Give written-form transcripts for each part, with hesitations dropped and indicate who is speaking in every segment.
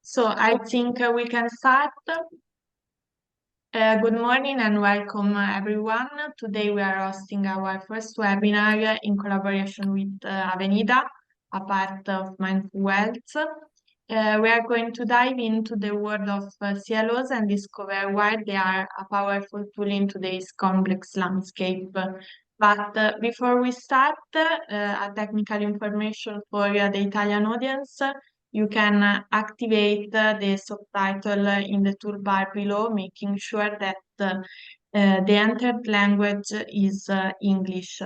Speaker 1: So I think we can start. Good morning and welcome everyone. Today we are hosting our first webinar in collaboration with Avenida, a part of Mindful Wealth. We are going to dive into the world of CLOs and discover why they are a powerful tool in today's complex landscape. But before we start, a technical information for the Italian audience. You can activate the subtitle in the toolbar below, making sure that the entered language is English.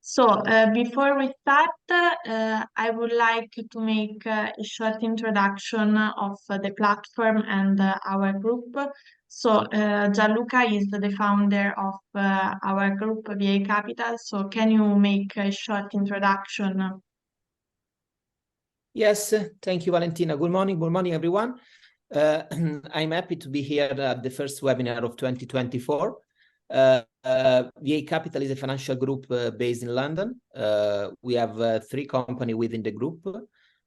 Speaker 1: So before we start, I would like to make a short introduction of the platform and our group. So Gianluca is the founder of our group, VA Capital. So can you make a short introduction?
Speaker 2: Yes, thank you, Valentina. Good morning, everyone. I'm happy to be here at the first webinar of 2024. VA Capital is a financial group based in London. We have 3 companies within the group.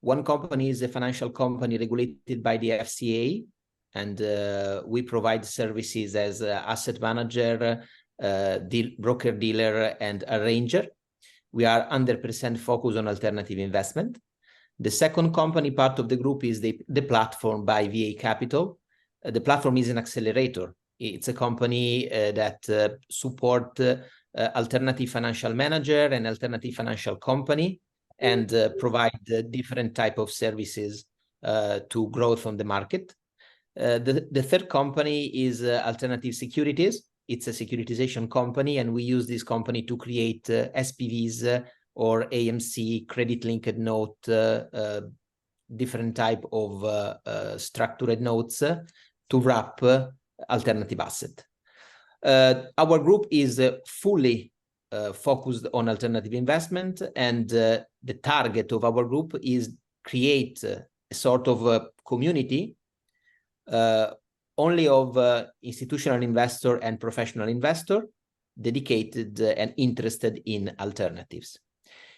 Speaker 2: One company is a financial company regulated by the FCA, and we provide services as asset manager, broker-dealer, and arranger. We are 100% focused on alternative investment. The second company part of the group is the Platform by VA Capital. The Platform is an accelerator. It's a company that support alternative financial manager and alternative financial company and provide different type of services to growth on the market. The third company is Alternative Securities. It's a securitization company, and we use this company to create SPVs or AMC, credit-linked note, different type of structured notes to wrap alternative asset. Our group is fully focused on alternative investment, and the target of our group is create a sort of a community only of institutional investor and professional investor dedicated and interested in alternatives.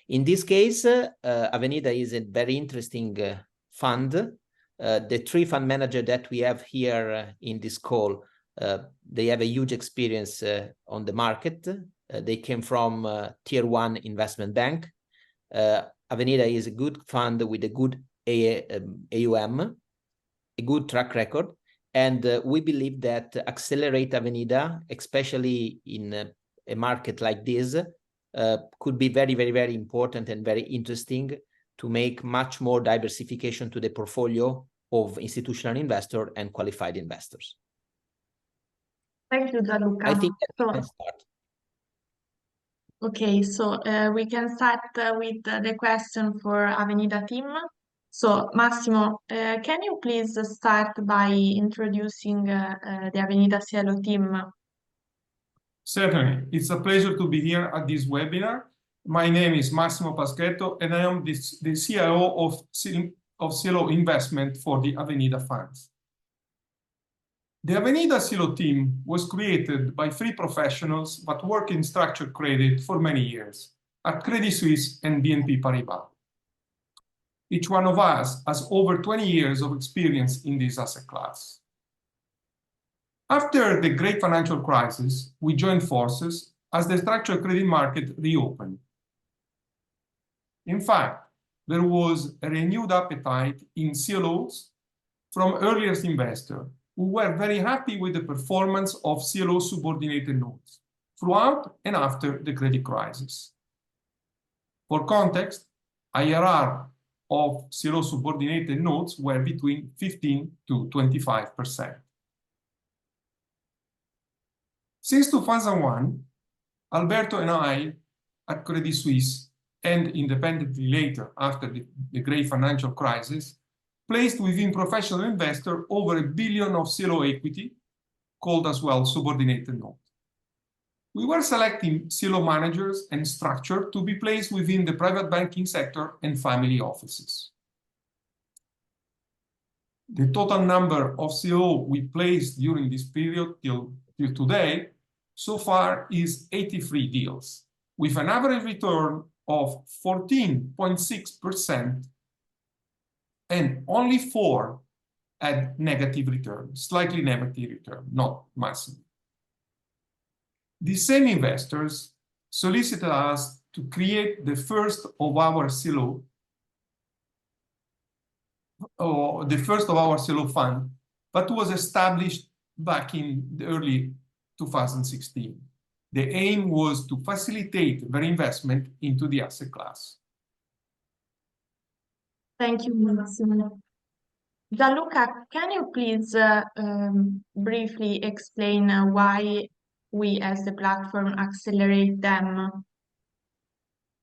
Speaker 2: In this case, Avenida is a very interesting fund. The 3 fund managers that we have here in this call, they have a huge experience on the market. They came from Tier 1 investment bank. Avenida is a good fund with a good AUM, a good track record, and we believe that accelerate Avenida, especially in a market like this, could be very, very, very important and very interesting to make much more diversification to the portfolio of institutional investor and qualified investors.
Speaker 1: Thank you, Gianluca.
Speaker 2: I think that we can start.
Speaker 1: Okay, so we can start with the question for Avenida team. So Massimo, can you please start by introducing the Avenida CLO team?
Speaker 3: Certainly. It's a pleasure to be here at this webinar. My name is Massimo Paschetto, and I am the CIO of CLO investment for the Avenida funds. The Avenida CLO team was created by 3 professionals that work in structured credit for many years at Credit Suisse and BNP Paribas. Each one of us has over 20 years of experience in this asset class. After the great financial crisis, we joined forces as the structured credit market reopened. In fact, there was a renewed appetite in CLOs from earliest investors who were very happy with the performance of CLO subordinated notes throughout and after the credit crisis. For context, IRR of CLO subordinated notes were between 15 to 25%. Since 2001, Alberto and I at Credit Suisse, and independently later after the great financial crisis, placed within professional investor over $1 billion of CLO equity, called as well subordinated note. We were selecting CLO managers and structure to be placed within the private banking sector and family offices. The total number of CLO we placed during this period till today so far is 83 deals, with an average return of 14.6% and only 4 had negative return, slightly negative return, not massive. These same investors solicited us to create the first of our CLO, or the first of our CLO fund, but was established back in the early 2016. The aim was to facilitate their investment into the asset class.
Speaker 1: Thank you, Massimo. Gianluca, can you please briefly explain why we as the platform accelerate them?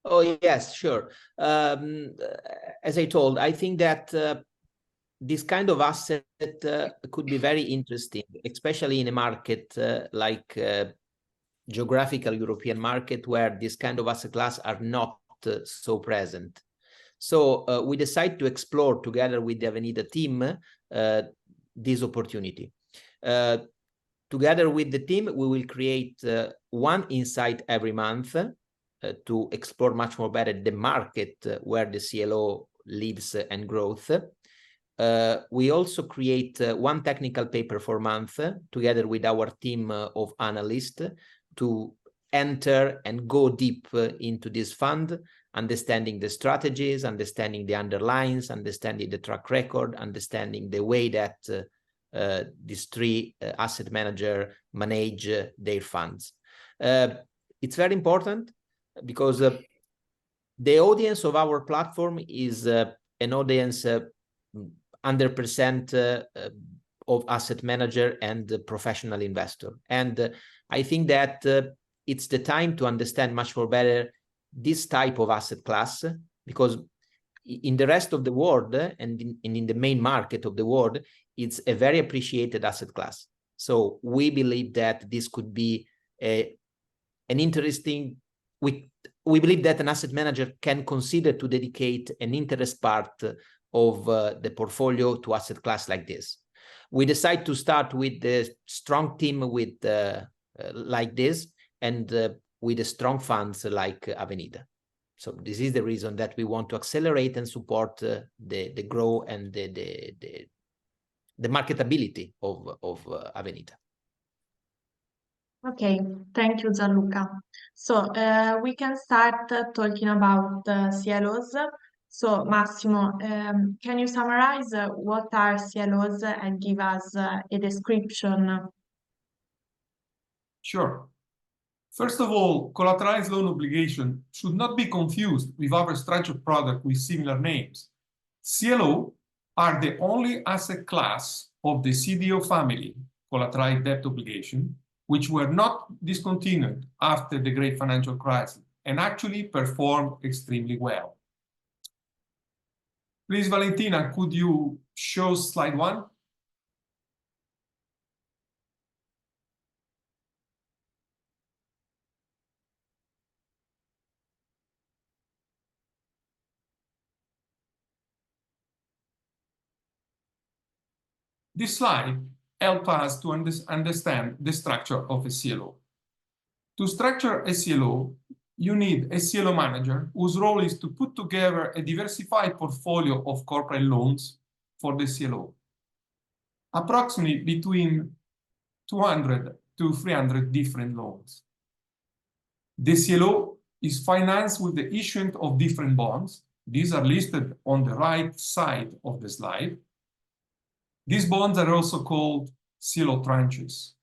Speaker 2: Oh, yes, sure. As I told, I think that this kind of asset could be very interesting, especially in a market like geographical European market, where this kind of asset class are not so present. So we decide to explore together with the Avenida team this opportunity. Together with the team, we will create one insight every month to explore much more better the market where the CLO lives and growth. We also create one technical paper for month together with our team of analysts to enter and go deep into this fund, understanding the strategies, understanding the underlines, understanding the track record, understanding the way that these 3 asset managers manage their funds. It's very important because the audience of our platform is an audience 100% of asset manager and professional investor. And I think that it's the time to understand much more better this type of asset class, because in the rest of the world and in the main market of the world, it's a very appreciated asset class. So we believe that this could be an interesting, we believe that an asset manager can consider to dedicate an interest part of the portfolio to asset class like this. We decide to start with the strong team with like this, and with the strong funds like Avenida. So this is the reason that we want to accelerate and support the growth and the marketability of Avenida.
Speaker 1: Okay, thank you, Gianluca. So we can start talking about CLOs. So Massimo, can you summarize what are CLOs and give us a description?
Speaker 3: Sure. First of all, collateralized loan obligation should not be confused with other structured products with similar names. CLO are the only asset class of the CDO family, collateralized debt obligation, which were not discontinued after the great financial crisis and actually performed extremely well. Please, Valentina, could you show slide 1? This slide helps us to understand the structure of a CLO. To structure a CLO, you need a CLO manager whose role is to put together a diversified portfolio of corporate loans for the CLO, approximately between 200 to 300 different loans. The CLO is financed with the issuance of different bonds. These are listed on the right side of the slide. These bonds are also called CLO tranches.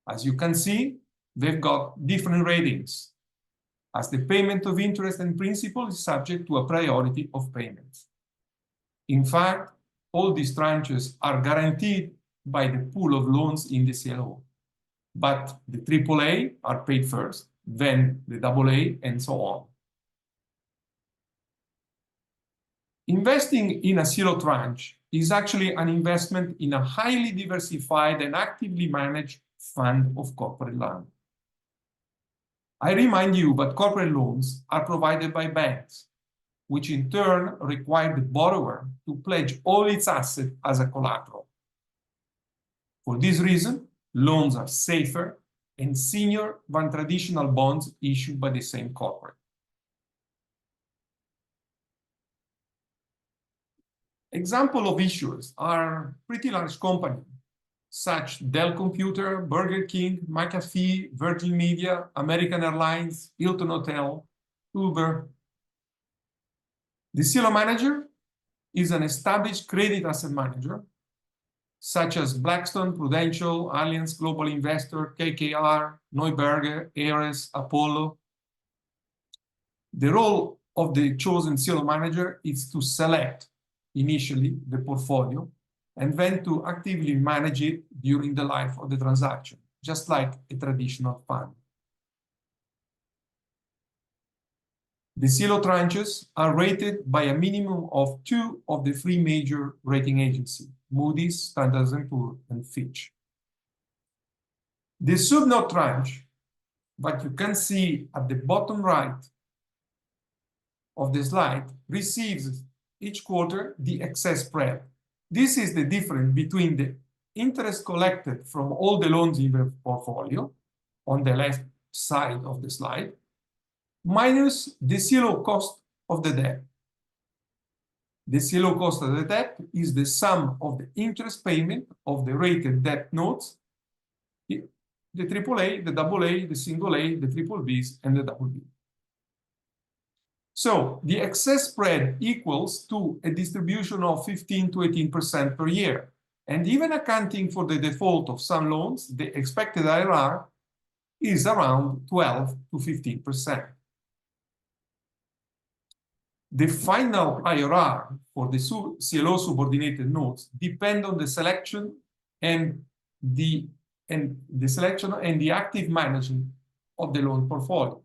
Speaker 3: As you can see, they've got different ratings, as the payment of interest and principal is subject to a priority of payments. In fact, all these tranches are guaranteed by the pool of loans in the CLO, but the AAA are paid first, then the AA, and so on. Investing in a CLO tranche is actually an investment in a highly diversified and actively managed fund of corporate loan. I remind you that corporate loans are provided by banks, which in turn require the borrower to pledge all its assets as a collateral. For this reason, loans are safer and senior than traditional bonds issued by the same corporate. Example of issuers are pretty large companies, such Dell Computer, Burger King, McAfee, Virgin Media, American Airlines, Hilton Hotel, Uber. The CLO manager is an established credit asset manager, such as Blackstone, Prudential, Allianz Global Investor, KKR, Neuberger, Ares, Apollo. The role of the chosen CLO manager is to select initially the portfolio and then to actively manage it during the life of the transaction, just like a traditional fund. The CLO tranches are rated by a minimum of 2 of the 3 major rating agencies, Moody's, Standard & Poor's, and Fitch. The subnote tranche, that you can see at the bottom right of the slide, receives each quarter the excess spread. This is the difference between the interest collected from all the loans in the portfolio on the left side of the slide, minus the CLO cost of the debt. The CLO cost of the debt is the sum of the interest payment of the rated debt notes, the AAA, the AA, the single A, the triple Bs, and the double B. So the excess spread equals to a distribution of 15 to 18% per year. And even accounting for the default of some loans, the expected IRR is around 12 to 15%. The final IRR for the CLO subordinated notes depend on the selection and the active management of the loan portfolio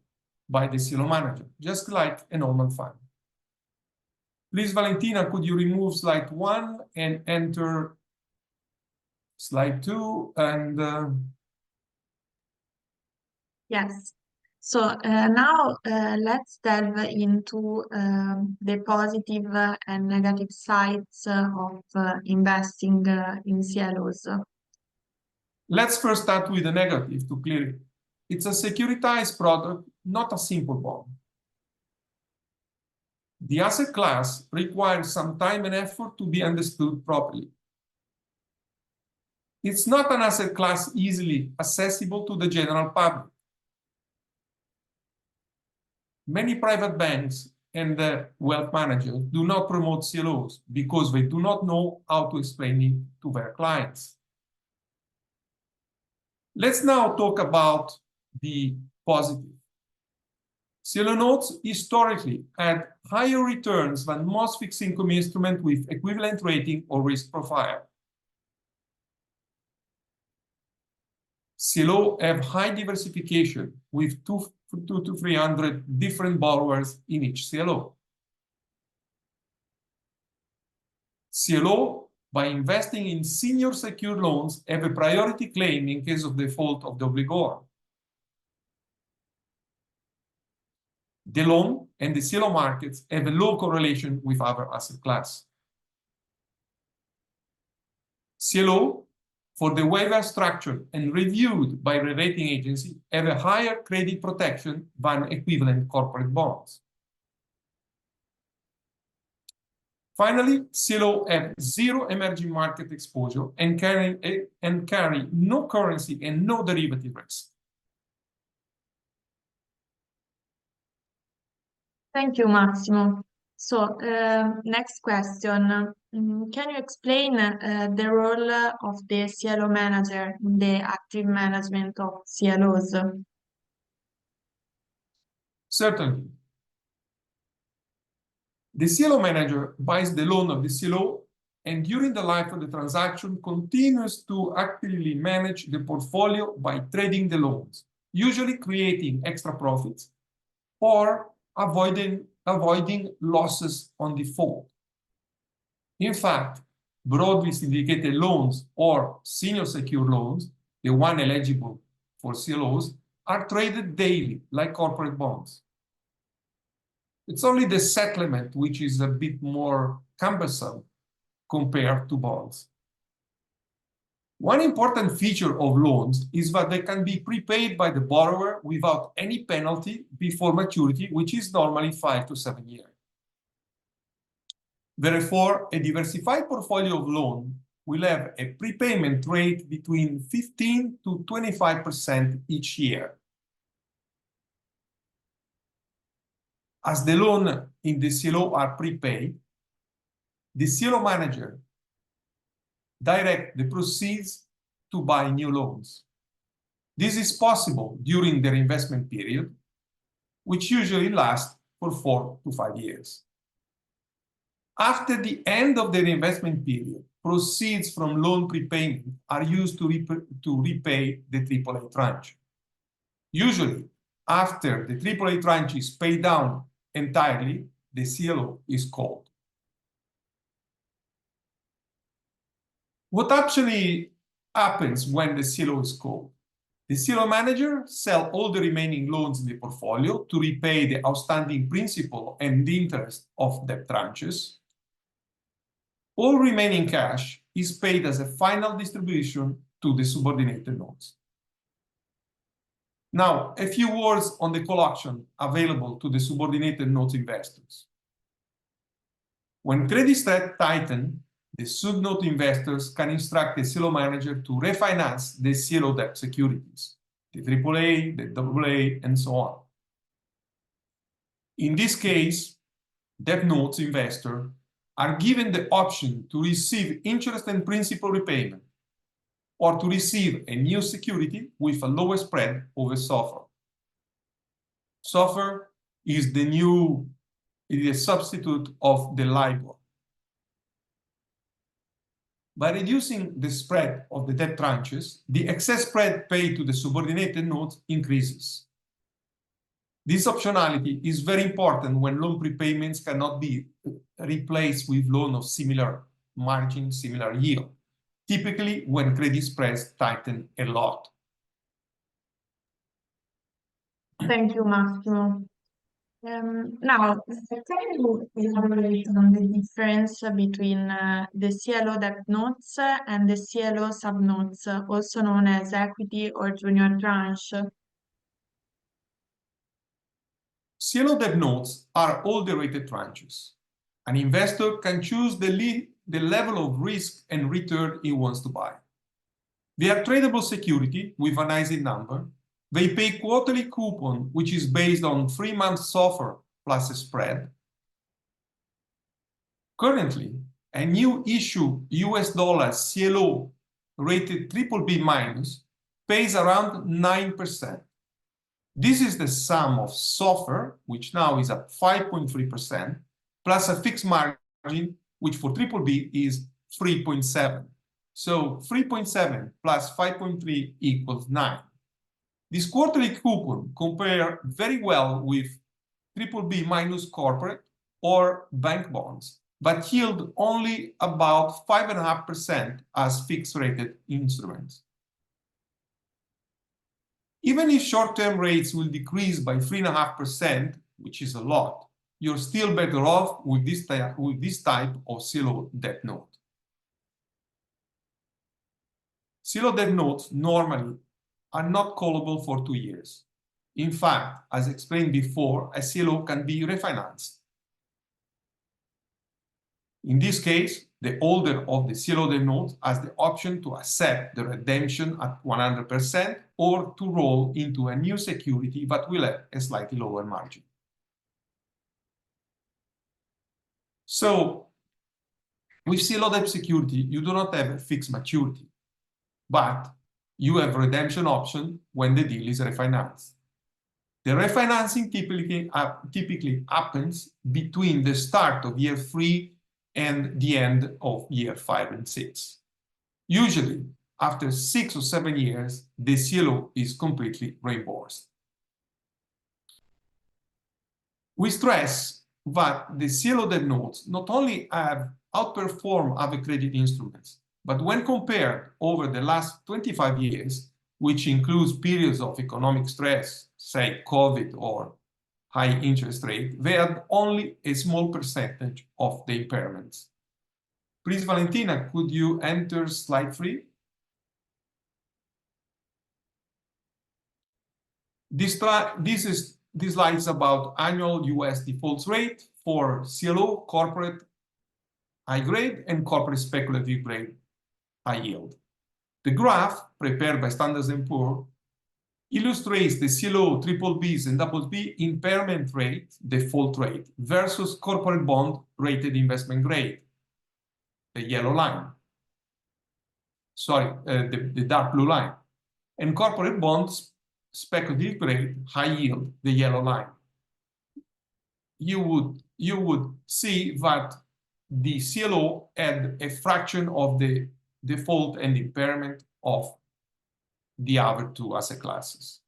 Speaker 3: by the CLO manager, just like a normal fund. Please, Valentina, could you remove slide 1 and enter slide 2? And
Speaker 1: Yes. So now let's delve into the positive and negative sides of investing in CLOs.
Speaker 3: Let's first start with the negative to clear it. It's a securitized product, not a simple bond. The asset class requires some time and effort to be understood properly. It's not an asset class easily accessible to the general public. Many private banks and wealth managers do not promote CLOs because they do not know how to explain it to their clients. Let's now talk about the positive. CLO notes historically had higher returns than most fixed income instruments with equivalent rating or risk profile. CLO have high diversification with 200 to 300 different borrowers in each CLO. CLO, by investing in senior secured loans, have a priority claim in case of default of the obligor. The loan and the CLO markets have a low correlation with other asset classes. CLO, for the way they are structured and reviewed by the rating agency, have a higher credit protection than equivalent corporate bonds. Finally, CLO have zero emerging market exposure and carry no currency and no derivative risk.
Speaker 1: Thank you, Massimo. So, next question. Can you explain the role of the CLO manager in the active management of CLOs?
Speaker 3: Certainly. The CLO manager buys the loan of the CLO and during the life of the transaction continues to actively manage the portfolio by trading the loans, usually creating extra profits or avoiding losses on default. In fact, broadly syndicated loans or senior secured loans, the one eligible for CLOs, are traded daily like corporate bonds. It's only the settlement which is a bit more cumbersome compared to bonds. One important feature of loans is that they can be prepaid by the borrower without any penalty before maturity, which is normally 5 to 7 years. Therefore, a diversified portfolio of loan will have a prepayment rate between 15 to 25% each year. As the loan in the CLO are prepaid, the CLO manager directs the proceeds to buy new loans. This is possible during their investment period, which usually lasts for 4 to 5 years. After the end of their investment period, proceeds from loan prepayment are used to repay the AAA tranche. Usually, after the AAA tranche is paid down entirely, the CLO is called. What actually happens when the CLO is called? The CLO manager sells all the remaining loans in the portfolio to repay the outstanding principal and the interest of debt tranches. All remaining cash is paid as a final distribution to the subordinated notes. Now, a few words on the call option available to the subordinated notes investors. When credit spreads tighten, the sub-note investors can instruct the CLO manager to refinance the CLO debt securities, the AAA, the AA, and so on. In this case, debt notes investors are given the option to receive interest and principal repayment, or to receive a new security with a lower spread over SOFR. SOFR is a substitute of the LIBOR. By reducing the spread of the debt tranches, the excess spread paid to the subordinated notes increases. This optionality is very important when loan prepayments cannot be replaced with loans of similar margin, similar yield, typically when credit spreads tighten a lot.
Speaker 1: Thank you, Massimo. Now, can you elaborate on the difference between the CLO debt notes and the CLO sub-notes, also known as equity or junior tranche?
Speaker 3: CLO debt notes are all the rated tranches. An investor can choose the level of risk and return he wants to buy. They are tradable security with an ISIN number. They pay quarterly coupon, which is based on 3 months SOFR plus a spread. Currently, a new issue US dollar CLO rated BBB- pays around 9%. This is the sum of SOFR, which now is at 5.3%, plus a fixed margin, which for BBB is 3.7. So 3.7 plus 5.3 equals 9. This quarterly coupon compares very well with BBB- corporate or bank bonds, but yield only about 5.5% as fixed-rated instruments. Even if short-term rates will decrease by 3.5%, which is a lot, you're still better off with this type of CLO debt note. CLO debt notes normally are not callable for 2 years. In fact, as explained before, a CLO can be refinanced. In this case, the holder of the CLO debt note has the option to accept the redemption at 100% or to roll into a new security that will have a slightly lower margin. So, with CLO debt security, you do not have a fixed maturity, but you have redemption option when the deal is refinanced. The refinancing typically happens between the start of year 3 and the end of year 5 and 6. Usually, after 6 or 7 years, the CLO is completely reimbursed. We stress that the CLO debt notes not only have outperformed other credit instruments, but when compared over the last 25 years, which includes periods of economic stress, say COVID or high interest rate, they had only a small percentage of the impairments. Please, Valentina, could you enter slide 3? This slide is about annual US default rate for CLO, corporate, high grade, and corporate speculative grade, high yield. The graph, prepared by Standard & Poor's, illustrates the CLO BBBs and BB impairment rate, default rate, versus corporate bond rated investment grade, the yellow line. Sorry, the dark blue line. And corporate bonds speculative grade, high yield, the yellow line. You would see that the CLO had a fraction of the default and impairment of the other two asset classes.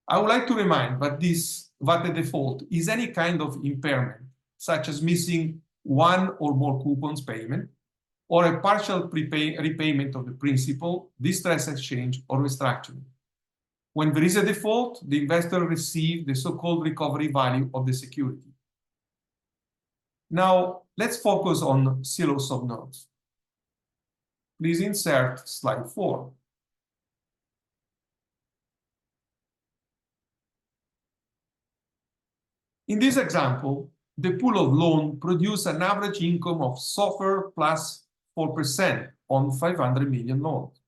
Speaker 3: I would like to remind that the default is any kind of impairment, such as missing one or more coupons payment, or a partial repayment of the principal, distress exchange, or restructuring. When there is a default, the investor receives the so-called recovery value of the security. Now, let's focus on CLO subnotes. Please insert slide 4. In this example, the pool of loan produced an average income of SOFR plus 4% on 500 million loans.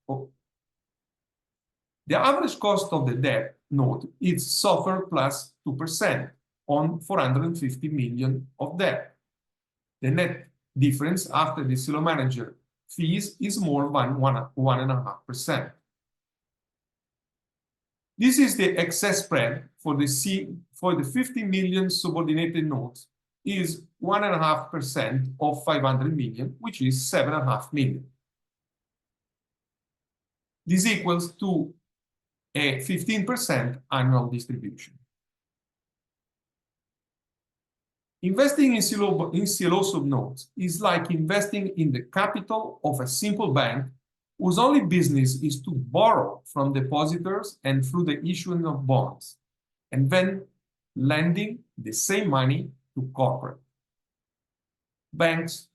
Speaker 3: The average cost of the debt note is SOFR plus 2% on 450 million of debt. The net difference after the CLO manager fees is more than 1.5%. This is the excess spread for the 50 million subordinated notes is 1.5% of 500 million, which is 7.5 million. This equals to a 15% annual distribution. Investing in CLO subnotes is like investing in the capital of a simple bank whose only business is to borrow from depositors and through the issuing of bonds, and then lending the same money to corporate. Banks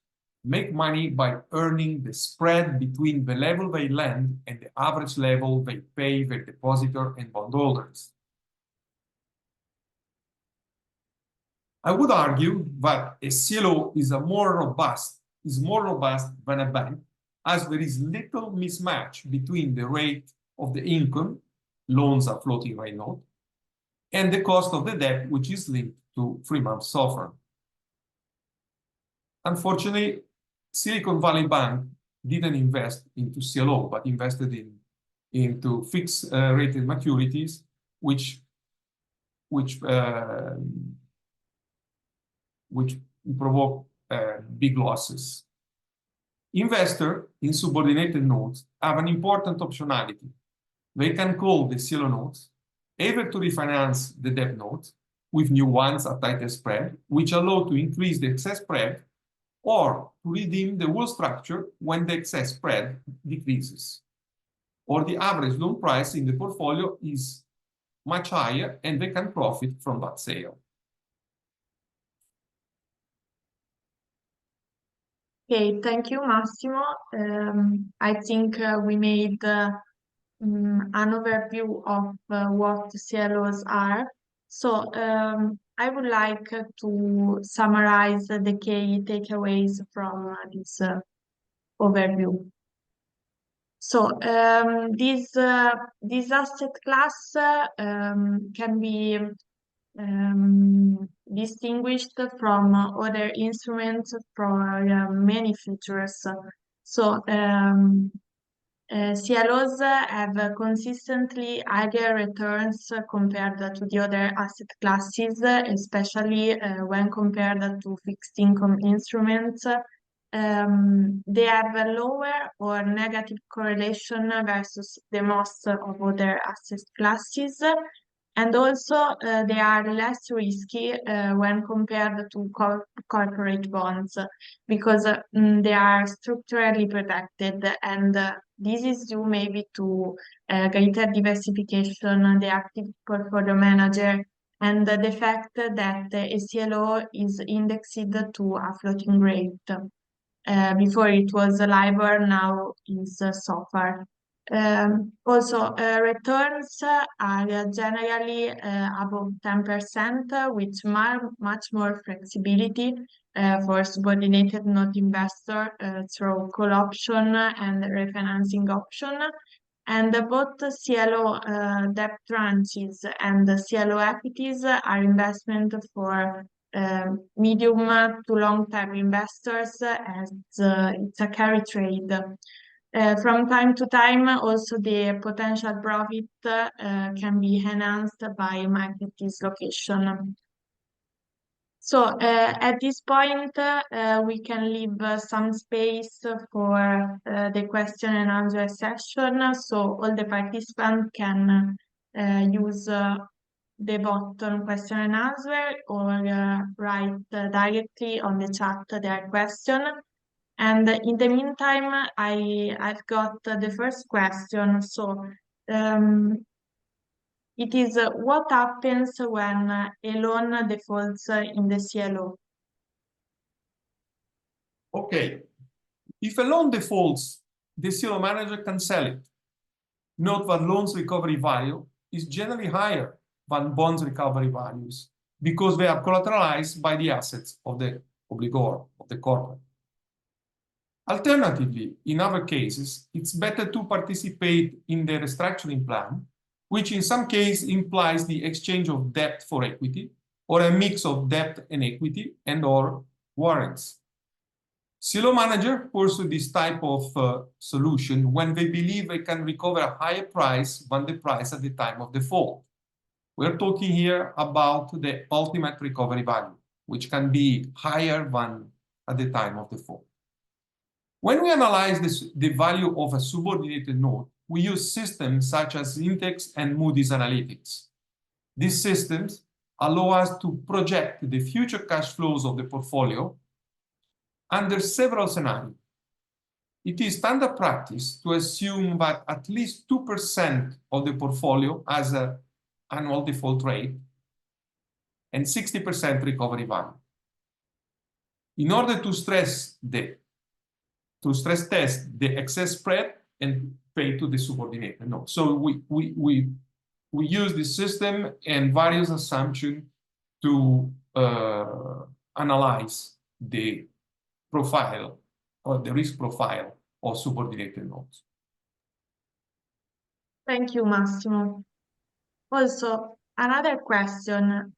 Speaker 3: make money by earning the spread between the level they lend and the average level they pay their depositor and bondholders. I would argue that a CLO is more robust than a bank, as there is little mismatch between the rate of the income, loans are floating rate note, and the cost of the debt, which is linked to 3-month SOFR. Unfortunately, Silicon Valley Bank didn't invest into CLO, but invested into fixed rated maturities, which provoke big losses. Investors in subordinated notes have an important optionality. They can call the CLO notes, either to refinance the debt notes with new ones at tighter spread, which allow to increase the excess spread, or to redeem the whole structure when the excess spread decreases, or the average loan price in the portfolio is much higher and they can profit from that sale.
Speaker 1: Okay, thank you, Massimo. I think we made an overview of what CLOs are. So I would like to summarize the key takeaways from this overview. So this asset class can be distinguished from other instruments for many features. So CLOs have consistently higher returns compared to the other asset classes, especially when compared to fixed income instruments. They have a lower or negative correlation versus the most of other asset classes. And also, they are less risky when compared to corporate bonds because they are structurally protected, and this is due maybe to greater diversification, the active portfolio manager, and the fact that a CLO is indexed to a floating rate. Before it was LIBOR, now is SOFR. Also, returns are generally above 10%, with much more flexibility for subordinated note investor through call option and refinancing option. And both CLO debt tranches and CLO equities are investment for medium to long-term investors, as it's a carry trade. From time to time, also the potential profit can be enhanced by market dislocation. So at this point, we can leave some space for the question and answer session, so all the participants can use the button question and answer, or write directly on the chat their question. And in the meantime, I've got the first question. So it is what happens when a loan defaults in the CLO?
Speaker 3: Okay, if a loan defaults, the CLO manager can sell it. Note that loans recovery value is generally higher than bonds recovery values because they are collateralized by the assets of the obligor, of the corporate. Alternatively, in other cases, it's better to participate in the restructuring plan, which in some cases implies the exchange of debt for equity, or a mix of debt and equity, and or warrants. CLO manager pursue this type of solution when they believe they can recover a higher price than the price at the time of default. We're talking here about the ultimate recovery value, which can be higher than at the time of default. When we analyze the value of a subordinated note, we use systems such as Intex and Moody's Analytics. These systems allow us to project the future cash flows of the portfolio under several scenarios. It is standard practice to assume that at least 2% of the portfolio has an annual default rate and 60% recovery value. In order to stress test the excess spread and pay to the subordinated note. So we use this system and various assumptions to analyze the profile or the risk profile of subordinated notes.
Speaker 1: Thank you, Massimo. Also, another question.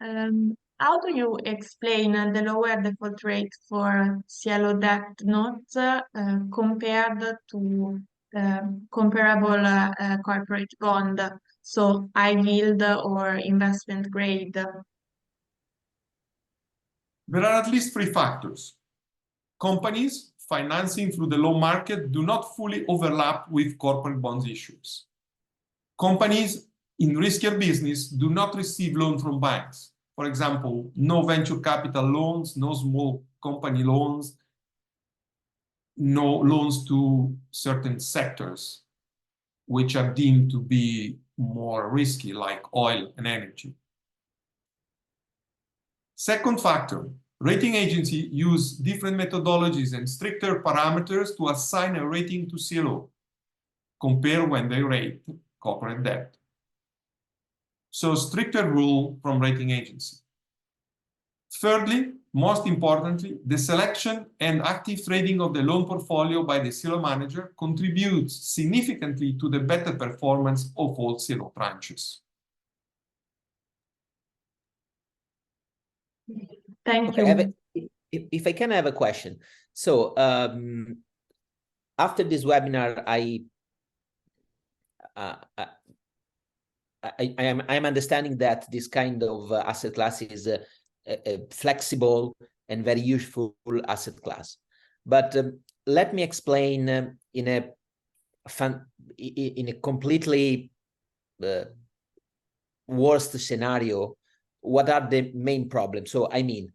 Speaker 1: How do you explain the lower default rate for CLO debt notes compared to comparable corporate bond, so high yield or investment grade?
Speaker 3: There are at least three factors. Companies financing through the loan market do not fully overlap with corporate bonds issues. Companies in riskier business do not receive loans from banks. For example, no venture capital loans, no small company loans, no loans to certain sectors which are deemed to be more risky, like oil and energy. Second factor, rating agencies use different methodologies and stricter parameters to assign a rating to CLO, compare when they rate corporate debt. So stricter rule from rating agency. Thirdly, most importantly, the selection and active trading of the loan portfolio by the CLO manager contributes significantly to the better performance of all CLO tranches.
Speaker 1: Thank you.
Speaker 2: If I can have a question. So after this webinar, I'm understanding that this kind of asset class is a flexible and very useful asset class. But let me explain in a completely worst scenario what are the main problems. So I mean,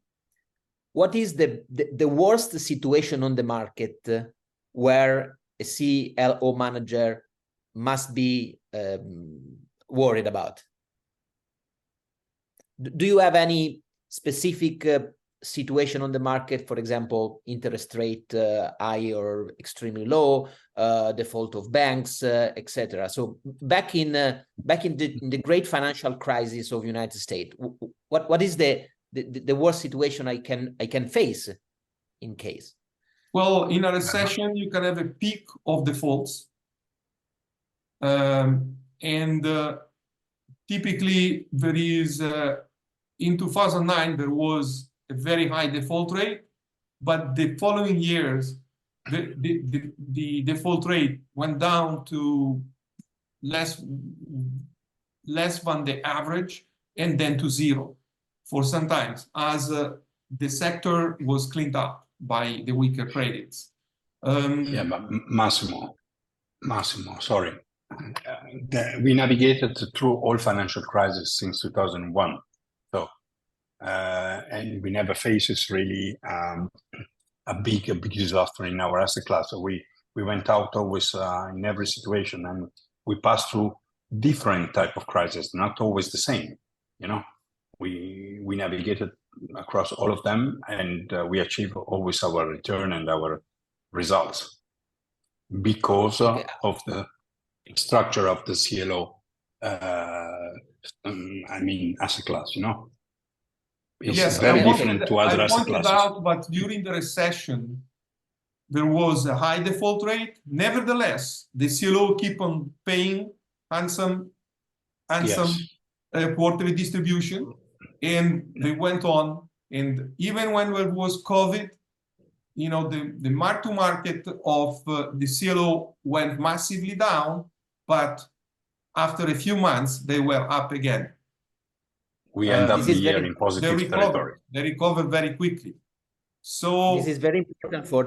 Speaker 2: what is the worst situation on the market where a CLO manager must be worried about? Do you have any specific situation on the market, for example, interest rate high or extremely low, default of banks, etc. So back in the great financial crisis of United States, what is the worst situation I can face in case?
Speaker 3: Well, in a recession, you can have a peak of defaults. And typically there is, in 2009, there was a very high default rate, but the following years, the default rate went down to less than the average, and then to zero for some times, as the sector was cleaned up by the weaker credits.
Speaker 4: Yeah, but Massimo, sorry. We navigated through all financial crises since 2001. So, and we never faced really a big disaster in our asset class. So we went out always in every situation, and we passed through different type of crises, not always the same. You know, we navigated across all of them, and we achieved always our return and our results because of the structure of the CLO. I mean, asset class. You know. It's
Speaker 3: yes,
Speaker 4: very different to other asset
Speaker 3: pointed
Speaker 4: classes.
Speaker 3: out, but during the recession, there was a high default rate. Nevertheless, the CLO keep on paying handsome quarterly distribution, and they went on. And even when there was COVID, you know, the mark-to-market of the CLO went massively down, but after a few months, they were up again.
Speaker 4: We end up the year in positive territory.
Speaker 3: They recovered very quickly. So
Speaker 2: this is very important for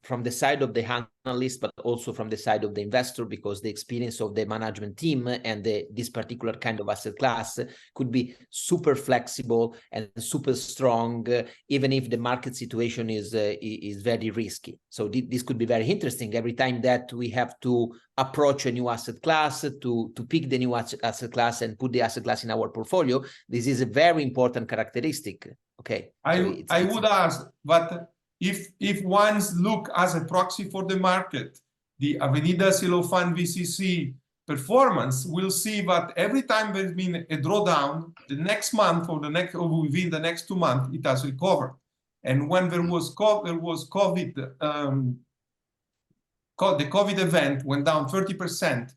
Speaker 2: from the side of the analyst, but also from the side of the investor, because the experience of the management team and this particular kind of asset class could be super flexible and super strong, even if the market situation is very risky. So this could be very interesting every time that we have to approach a new asset class, to pick the new asset class and put the asset class in our portfolio. This is a very important characteristic. Okay,
Speaker 3: I would ask, but if one's look as a proxy for the market, the Avenida CLO Fund VCC performance, will see that every time there's been a drawdown, the next month or within the next 2 months, it has recovered. And when there was COVID, the COVID event went down 30%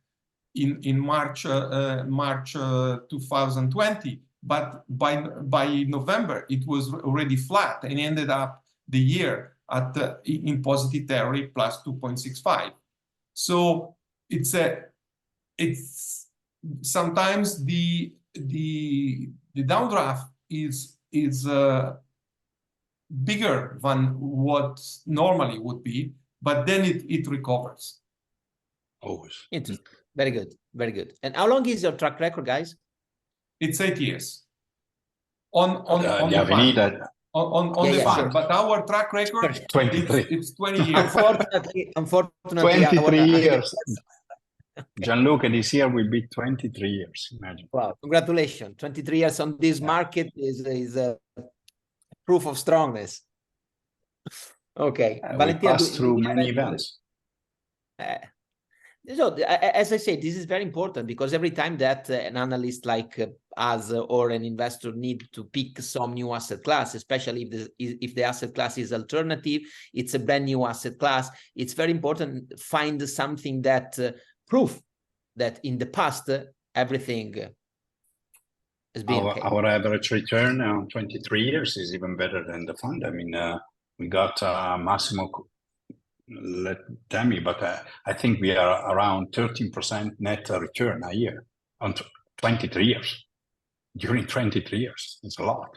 Speaker 3: in March 2020. But by November, it was already flat and ended up the year at in positive territory, plus 2.65. So it's sometimes the downdraft is bigger than what normally would be, but then it recovers.
Speaker 4: Always.
Speaker 2: Interesting. Very good. Very good. And how long is your track record, guys?
Speaker 3: It's 8 years. On the
Speaker 4: Avenida.
Speaker 3: On the fund, but our track record,
Speaker 4: 23.
Speaker 3: It's 20 years.
Speaker 2: Unfortunately,
Speaker 4: 23 years. Gianluca, this year will be 23 years. Imagine.
Speaker 2: Wow, congratulations. 23 years on this market is a proof of strongness. Okay.
Speaker 4: We passed through many events.
Speaker 2: So, as I say, this is very important, because every time that an analyst like us or an investor need to pick some new asset class, especially if the asset class is alternative, it's a brand new asset class, it's very important to find something that proof that in the past everything has been okay.
Speaker 4: Our average return on 23 years is even better than the fund. I mean, we got Massimo. Tell me, but I think we are around 13% net return a year on 23 years. During 23 years, it's a lot.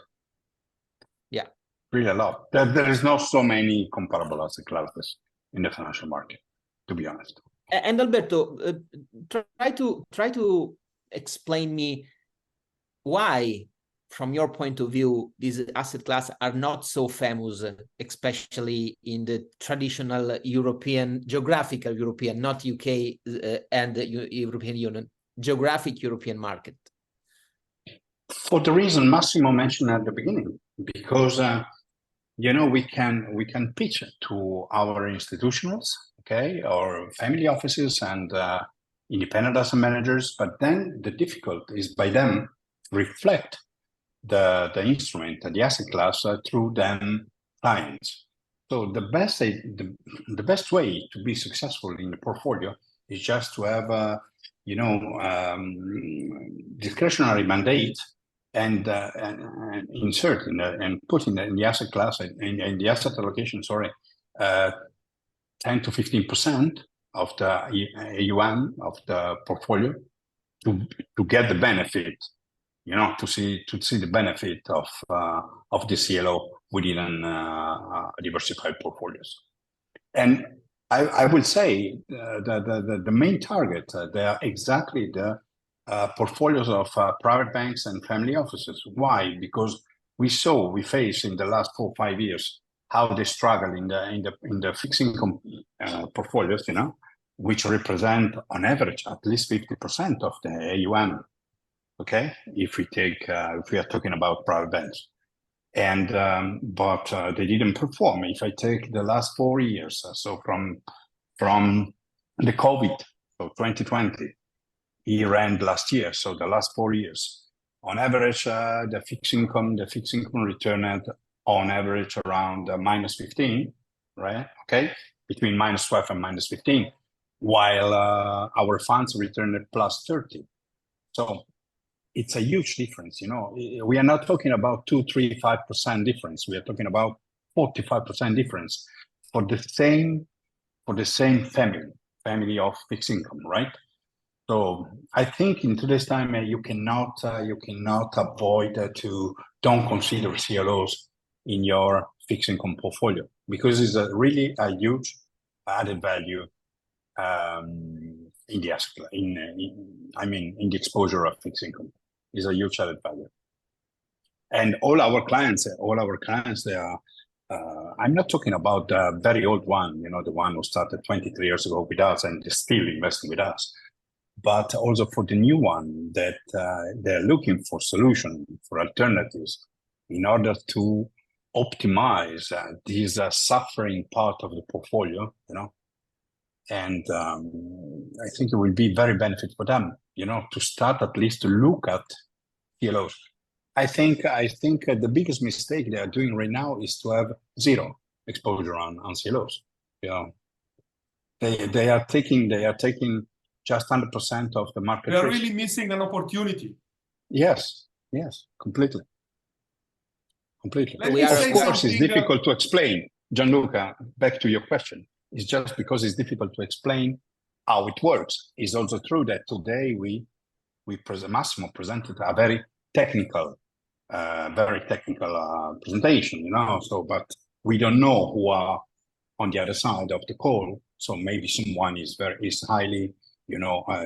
Speaker 2: Yeah,
Speaker 4: really a lot. There is not so many comparable asset classes in the financial market, to be honest.
Speaker 2: And Alberto, try to explain me why, from your point of view, these asset classes are not so famous, especially in the traditional European, geographical European, not UK and the European Union, geographic European market?
Speaker 4: For the reason Massimo mentioned at the beginning, because we can pitch to our institutionals, okay, or family offices and independent asset managers, but then the difficulty is by them reflect the instrument, the asset class through them clients. So the best way to be successful in the portfolio is just to have discretionary mandate and insert and put in the asset class in the asset allocation, 10 to 15% of the AUM of the portfolio to get the benefit, to see the benefit of the CLO within diversified portfolios. And I will say the main target, they are exactly the portfolios of private banks and family offices. Why? Because we face in the last 4 or 5 years how they struggle in the fixed income portfolios, which represent on average at least 50% of the AUM. Okay, if we are talking about private banks, and but they didn't perform. If I take the last 4 years, so from the COVID, so 2020, year end last year, so the last 4 years, on average, the fixed income returned on average around -15, right? Okay, between -12 and -15, while our funds returned at +30. So it's a huge difference. We are not talking about 2, 3, 5% difference. We are talking about 45% difference for the same family of fixed income, right? So I think in today's time you cannot avoid to don't consider CLOs in your fixed income portfolio, because it's really a huge added value in the asset, in the exposure of fixed income. Is a huge added value. And all our clients, they are, I'm not talking about the very old one, the one who started 23 years ago with us and is still investing with us, but also for the new one that they're looking for solutions, for alternatives in order to optimize this suffering part of the portfolio, and I think it will be very benefit for them, to start at least to look at CLOs. I think the biggest mistake they are doing right now is to have zero exposure on CLOs. They are taking just 100% of the market.
Speaker 3: They are really missing an opportunity.
Speaker 4: Yes, completely.
Speaker 3: Of
Speaker 4: course, it's difficult to explain. Gianluca, back to your question. It's just because it's difficult to explain how it works. It's also true that today Massimo presented a very technical presentation, So, but we don't know who are on the other side of the call. So maybe someone is highly,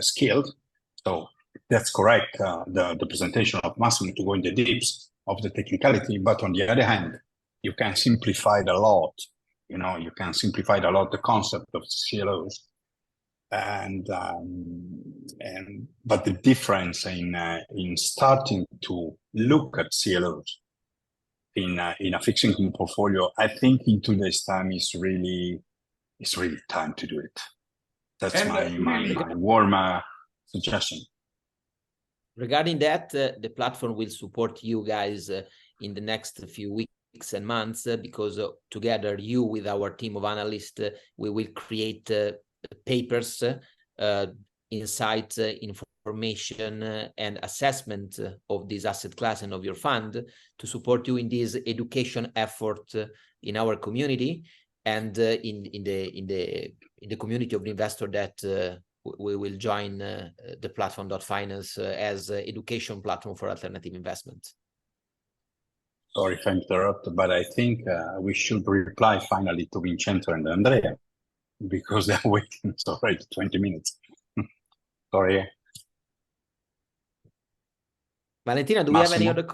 Speaker 4: skilled. So that's correct. The presentation of Massimo to go in the deeps of the technicality, but on the other hand, you can simplify it a lot. You can simplify a lot the concept of CLOs, but the difference in starting to look at CLOs in a fixed income portfolio, I think in today's time it's really time to do it. That's my warm suggestion.
Speaker 2: Regarding that, the platform will support you guys in the next few weeks and months, because together you with our team of analysts, we will create papers, insights, information, and assessment of this asset class and of your fund to support you in this education effort in our community and in the community of the investor that we will join ThePlatform.finance as an education platform for alternative investments.
Speaker 4: Sorry if I interrupt, but I think we should reply finally to Vincenzo and Andrea, because they're waiting. It's already 20 minutes. Sorry.
Speaker 2: Valentina, do we have any other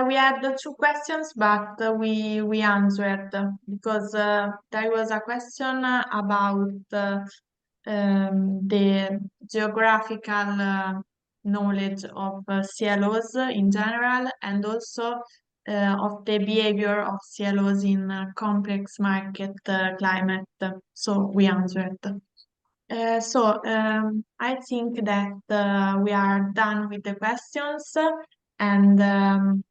Speaker 1: we had the 2 questions, but we answered, because there was a question about the geographical knowledge of CLOs in general, and also of the behavior of CLOs in a complex market climate. So we answered. I think that we are done with the questions, and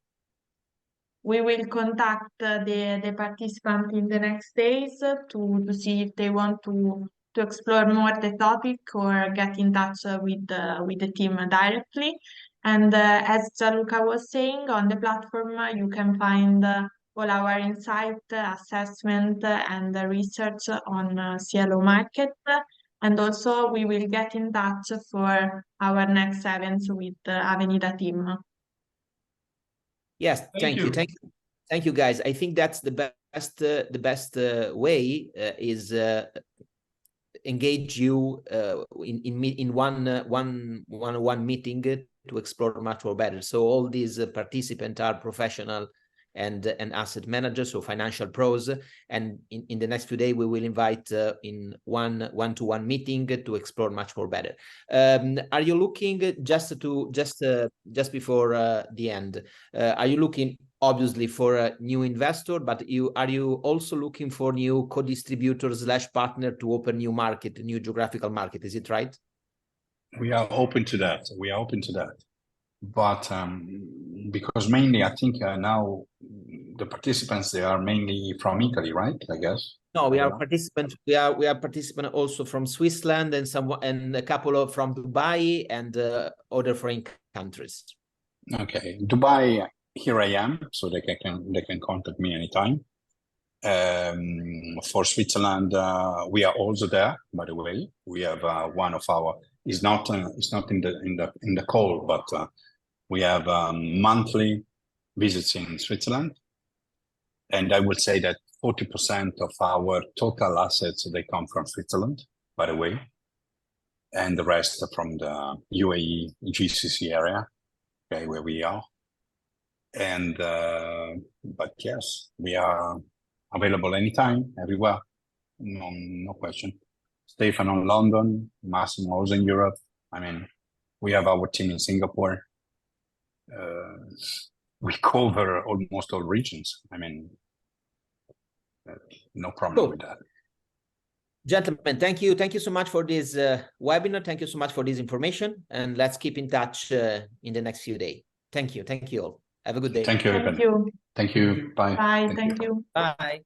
Speaker 1: we will contact the participants in the next days to see if they want to explore more the topic or get in touch with the team directly. And as Gianluca was saying, on the platform you can find all our insight, assessment, and research on CLO market. And also we will get in touch for our next events with the Avenida team.
Speaker 2: Yes, thank you. Thank you, guys. I think that's the best way is engage you in one meeting to explore much more better. So all these participants are professional and asset managers, so financial pros. And in the next few days, we will invite in one-to-one meeting to explore much more better. Are you looking just before the end? Are you looking obviously for a new investor, but are you also looking for new co-distributors / partner to open new market, new geographical market? Is it right?
Speaker 4: We are open to that. But because mainly I think now the participants, they are mainly from Italy, right? I guess.
Speaker 2: No, we are participants. We are participants also from Switzerland and a couple of from Dubai and other foreign countries.
Speaker 4: Okay, Dubai. Here I am, so they can contact me anytime. For Switzerland, we are also there. By the way, we have one of our. It's not in the call, but we have monthly visits in Switzerland, and I would say that 40% of our total assets, they come from Switzerland, by the way, and the rest from the UAE GCC area, okay, where we are. And but yes, we are available anytime, everywhere. No question. Stefano in London, Massimo also in Europe. I mean, we have our team in Singapore. We cover almost all regions. I mean, no problem with that.
Speaker 2: Gentlemen, thank you so much for this webinar. Thank you so much for this information, and let's keep in touch in the next few days. Thank you all. Have a good day.
Speaker 4: Thank you, everybody.
Speaker 1: Thank you.
Speaker 4: Thank you. Bye.
Speaker 1: Bye. Thank you.
Speaker 2: Bye.